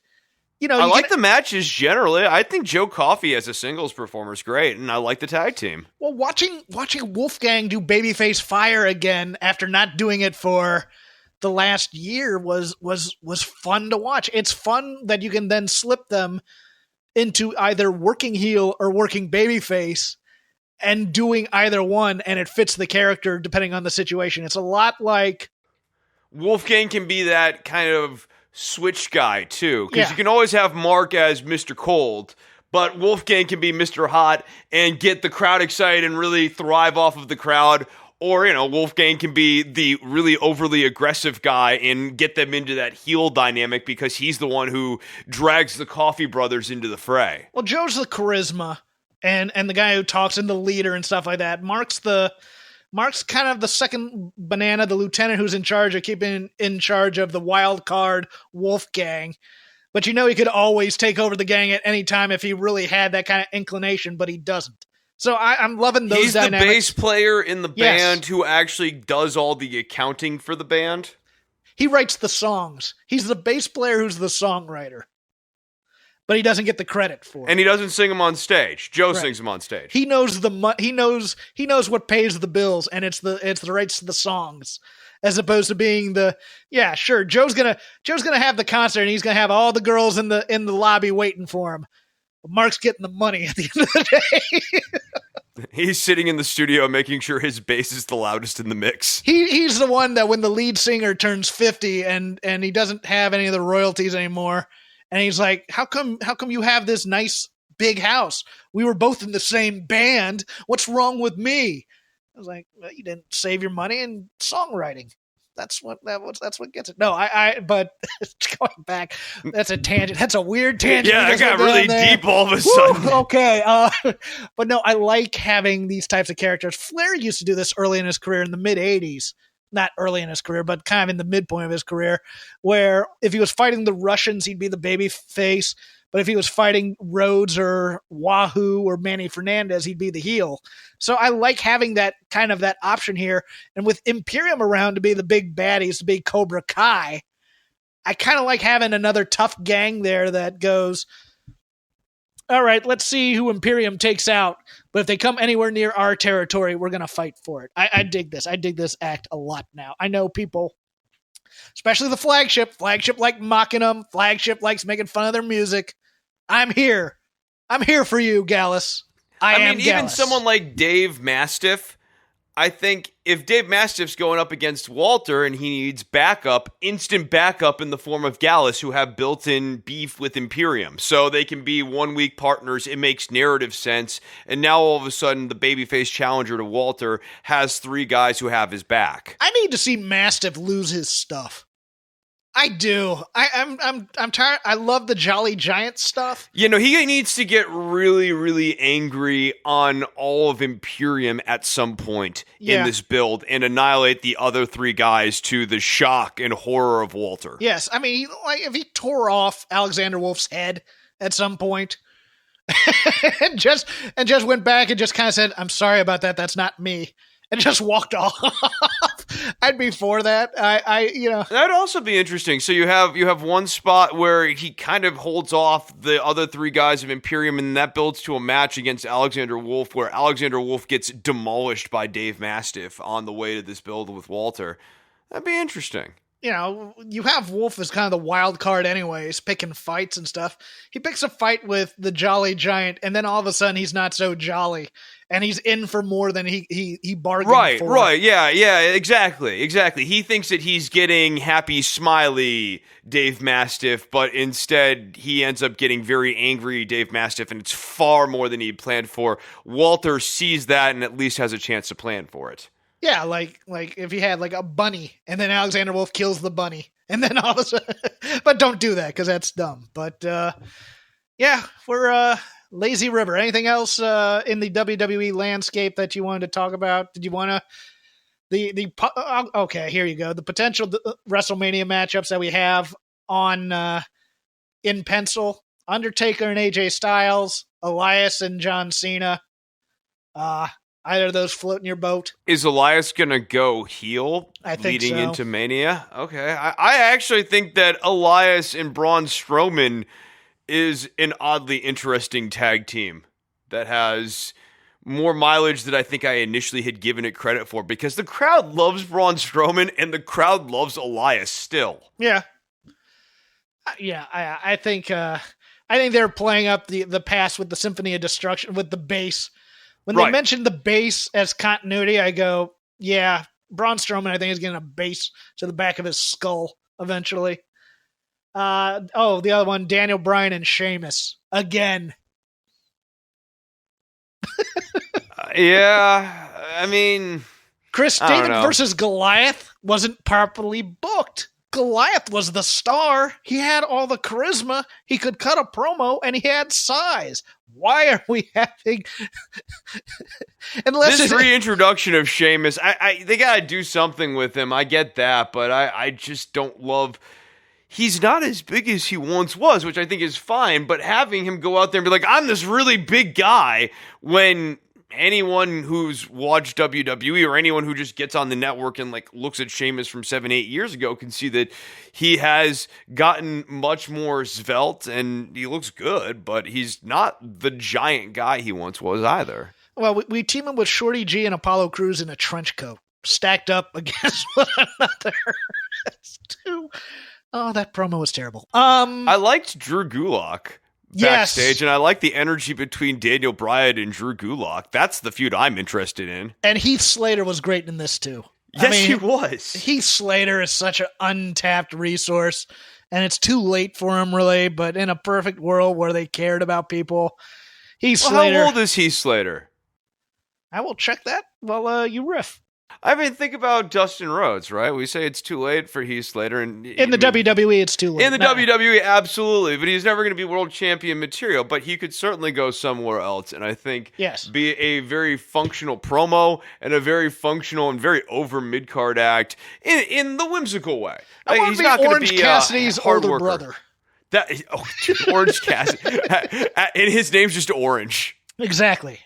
I like the matches generally. I think Joe Coffey as a singles performer is great, and I like the tag team. Well, watching Wolfgang do babyface fire again after not doing it for the last year was fun to watch. It's fun that you can then slip them into either working heel or working babyface and doing either one, and it fits the character depending on the situation. It's a lot like Wolfgang can be that kind of switch guy too, because you can always have Mark as Mr. Cold, but Wolfgang can be Mr. Hot and get the crowd excited and really thrive off of the crowd. Or, Wolfgang can be the really overly aggressive guy and get them into that heel dynamic because he's the one who drags the Coffey brothers into the fray. Well, Joe's the charisma and the guy who talks and the leader and stuff like that. Mark's kind of the second banana, the lieutenant who's in charge of keeping in charge of the wild card Wolfgang. But he could always take over the gang at any time if he really had that kind of inclination, but he doesn't. So I'm loving those dynamics. He's the bass player in the band who actually does all the accounting for the band. He writes the songs. He's the bass player who's the songwriter. But he doesn't get the credit for it. And he doesn't sing them on stage. Joe sings them on stage. He knows he knows what pays the bills, and it's the rights to the songs, as opposed to being Joe's gonna have the concert and he's gonna have all the girls in the lobby waiting for him. Mark's getting the money at the end of the day. He's sitting in the studio making sure his bass is the loudest in the mix. He's the one that when the lead singer turns 50 and he doesn't have any of the royalties anymore, and he's like, how come you have this nice big house? We were both in the same band. What's wrong with me? I was like, well, you didn't save your money in songwriting. That's what gets it. No, but going back, that's a tangent. That's a weird tangent. Yeah, I got really deep all of a sudden. Okay. But no, I like having these types of characters. Flair used to do this early in his career in the mid 80s. Not early in his career, but kind of in the midpoint of his career, where if he was fighting the Russians, he'd be the baby face. But if he was fighting Rhodes or Wahoo or Manny Fernandez, he'd be the heel. So I like having that kind of that option here. And with Imperium around to be the big baddies, to be Cobra Kai, I kind of like having another tough gang there that goes, all right, let's see who Imperium takes out. But if they come anywhere near our territory, we're going to fight for it. I dig this. I dig this act a lot now. I know people, especially the flagship like mocking them. Flagship likes making fun of their music. I'm here for you, Gallus. I mean, even Gallus. Someone like Dave Mastiff, I think if Dave Mastiff's going up against Walter and he needs instant backup in the form of Gallus, who have built-in beef with Imperium. So they can be one-week partners. It makes narrative sense. And now all of a sudden, the babyface challenger to Walter has three guys who have his back. I need to see Mastiff lose his stuff. I do. I'm tired. I love the Jolly Giant stuff. He needs to get really, really angry on all of Imperium at some point in this build and annihilate the other three guys to the shock and horror of Walter. Yes, I mean, if he tore off Alexander Wolf's head at some point, and just went back and just kind of said, "I'm sorry about that. That's not me." And just walked off. I'd be for that. That'd also be interesting. So you have one spot where he kind of holds off the other three guys of Imperium, and that builds to a match against Alexander Wolf, where Alexander Wolf gets demolished by Dave Mastiff on the way to this build with Walter. That'd be interesting. You have Wolf as kind of the wild card anyways, picking fights and stuff. He picks a fight with the Jolly Giant, and then all of a sudden he's not so jolly, and he's in for more than he bargained for. Right, yeah, exactly. He thinks that he's getting happy, smiley Dave Mastiff, but instead he ends up getting very angry Dave Mastiff, and it's far more than he planned for. Walter sees that and at least has a chance to plan for it. Yeah, like if he had like a bunny, and then Alexander Wolf kills the bunny, and then all of a sudden, but don't do that because that's dumb. But Yeah, we're Lazy River. Anything else in the WWE landscape that you wanted to talk about? Did you want to okay, here you go. The potential WrestleMania matchups that we have on in pencil: Undertaker and AJ Styles, Elias and John Cena. Either of those floating your boat? Is Elias going to go heel leading into Mania? Okay. I actually think that Elias and Braun Strowman is an oddly interesting tag team that has more mileage than I think I initially had given it credit for, because the crowd loves Braun Strowman and the crowd loves Elias still. Yeah. Yeah, I think they're playing up the past with the Symphony of Destruction with the bass. When they mentioned the bass as continuity, I go, yeah, Braun Strowman, I think, is getting a bass to the back of his skull eventually. The other one, Daniel Bryan and Sheamus. Again. Yeah, I mean... David versus Goliath wasn't properly booked. Goliath was the star. He had all the charisma. He could cut a promo, and he had size. Why are we having... this reintroduction of Sheamus, they got to do something with him. I get that, but I just don't love... He's not as big as he once was, which I think is fine, but having him go out there and be like, I'm this really big guy, when... anyone who's watched WWE or anyone who just gets on the network and like looks at Sheamus from 7-8 years ago can see that he has gotten much more svelte and he looks good, but he's not the giant guy he once was either. Well, we team him with Shorty G and Apollo Crews in a trench coat, stacked up against one another. That promo was terrible. I liked Drew Gulak backstage, and I like the energy between Daniel Bryan and Drew Gulak. That's the feud I'm interested in. And Heath Slater was great in this too. Yes, he was. Heath Slater is such an untapped resource, and it's too late for him, really, but in a perfect world where they cared about people, Slater... How old is Heath Slater? I will check that while you riff. I mean, think about Dustin Rhodes, right? We say it's too late for Heath Slater. And in the WWE, it's too late. In the WWE, absolutely. But he's never going to be world champion material. But he could certainly go somewhere else. And I think be a very functional promo and a very functional and very over mid-card act in the whimsical way. I want to be Orange Cassidy's older brother. Orange Cassidy. And his name's just Orange. Exactly.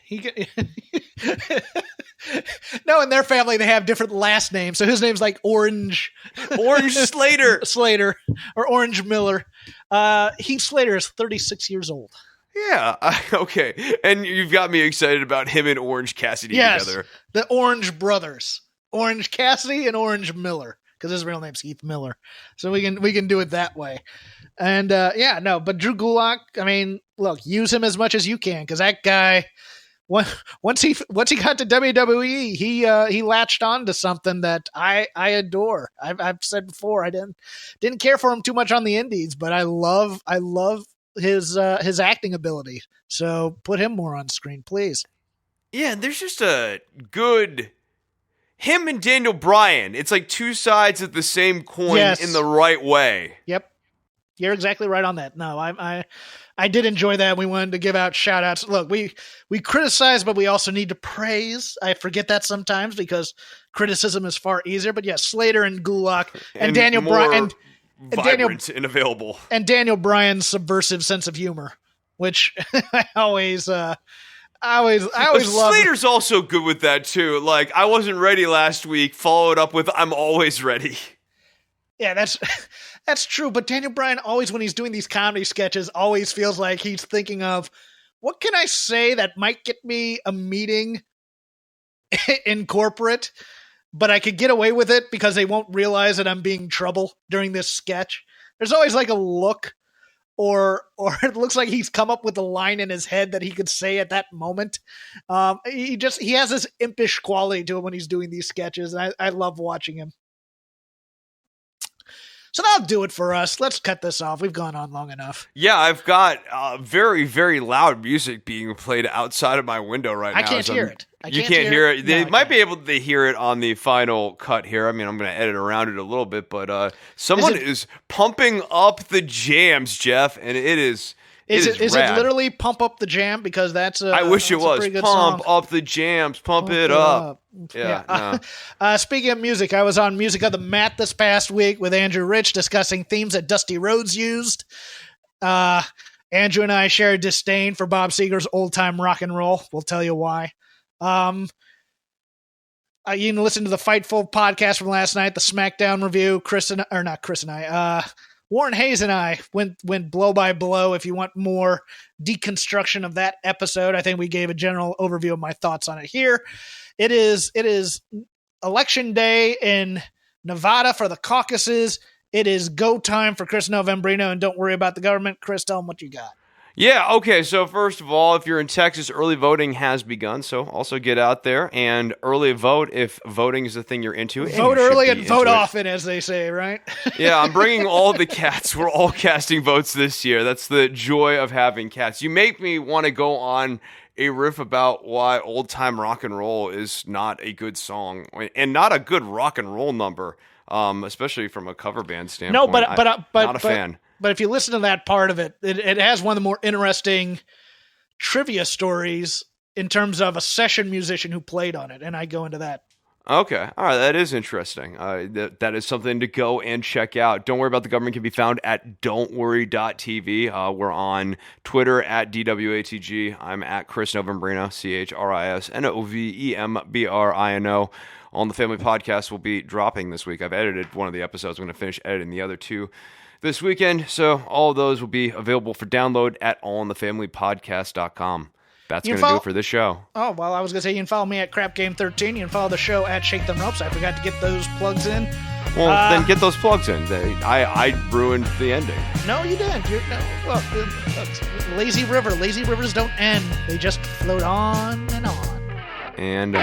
No, in their family, they have different last names. So his name's like Orange Slater, or Orange Miller. Heath Slater is 36 years old. Yeah. Okay. And you've got me excited about him and Orange Cassidy together. The Orange brothers, Orange Cassidy and Orange Miller, because his real name's Heath Miller. So we can do it that way. And but Drew Gulak, I mean, look, use him as much as you can, because that guy, once he got to WWE, he latched on to something that I adore. I've said before, I didn't care for him too much on the indies, but I love his acting ability. So put him more on screen, please. Yeah, there's just a good him and Daniel Bryan. It's like two sides of the same coin in the right way. Yep. You're exactly right on that. No, I did enjoy that. We wanted to give out shout outs. Look, we criticize, but we also need to praise. I forget that sometimes because criticism is far easier. But yes, Slater and Gulak and Daniel Bryan and available. And Daniel Bryan's subversive sense of humor, which I always love. Slater's also good with that too. Like, I wasn't ready last week, followed up with I'm always ready. Yeah, that's true, but Daniel Bryan always, when he's doing these comedy sketches, always feels like he's thinking of, what can I say that might get me a meeting in corporate, but I could get away with it because they won't realize that I'm being trouble during this sketch. There's always like a look, or it looks like he's come up with a line in his head that he could say at that moment. He has this impish quality to him when he's doing these sketches, and I love watching him. So that'll do it for us. Let's cut this off. We've gone on long enough. Yeah, I've got very, very loud music being played outside of my window right now. I can't hear it. You can't hear it? They might be able to hear it on the final cut here. I mean, I'm going to edit around it a little bit, but someone is pumping up the jams, Jeff, and it is Is it literally Pump Up the Jam? Because that's I wish it was. Pump up the jams, pump it up. Yeah. No. Speaking of music, I was on Music of the Mat this past week with Andrew Rich discussing themes that Dusty Rhodes used. Andrew and I share a disdain for Bob Seger's old-time rock and roll. We'll tell you why. You can listen to the Fightful podcast from last night, the SmackDown review. Warren Hayes and I went blow by blow. If you want more deconstruction of that episode, I think we gave a general overview of my thoughts on it here. It is election day in Nevada for the caucuses. It is go time for Chris Novembrino, and don't worry about the government. Chris, tell them what you got. Yeah, okay, so first of all, if you're in Texas, early voting has begun, so also get out there and early vote if voting is the thing you're into. Vote early and vote often, as they say, right? Yeah, I'm bringing all the cats. We're all casting votes this year. That's the joy of having cats. You make me want to go on a riff about why old-time rock and roll is not a good song and not a good rock and roll number, especially from a cover band standpoint. No, I'm not a fan. But if you listen to that part of it, it has one of the more interesting trivia stories in terms of a session musician who played on it, and I go into that. Okay. All right. That is interesting. That is something to go and check out. Don't Worry About the Government can be found at don'tworry.tv. We're on Twitter at DWATG. I'm at Chris Novembrino, ChrisNovembrino. On the Family Podcast will be dropping this week. I've edited one of the episodes. I'm going to finish editing the other two this weekend. So all of those will be available for download at allinthefamilypodcast.com. That's going to do it for this show. Oh, well, I was going to say you can follow me at CrapGame13. You can follow the show at Shake Them Ropes. I forgot to get those plugs in. Well, then get those plugs in. I ruined the ending. No, you didn't. Look, lazy river. Lazy rivers don't end. They just float on and on. And...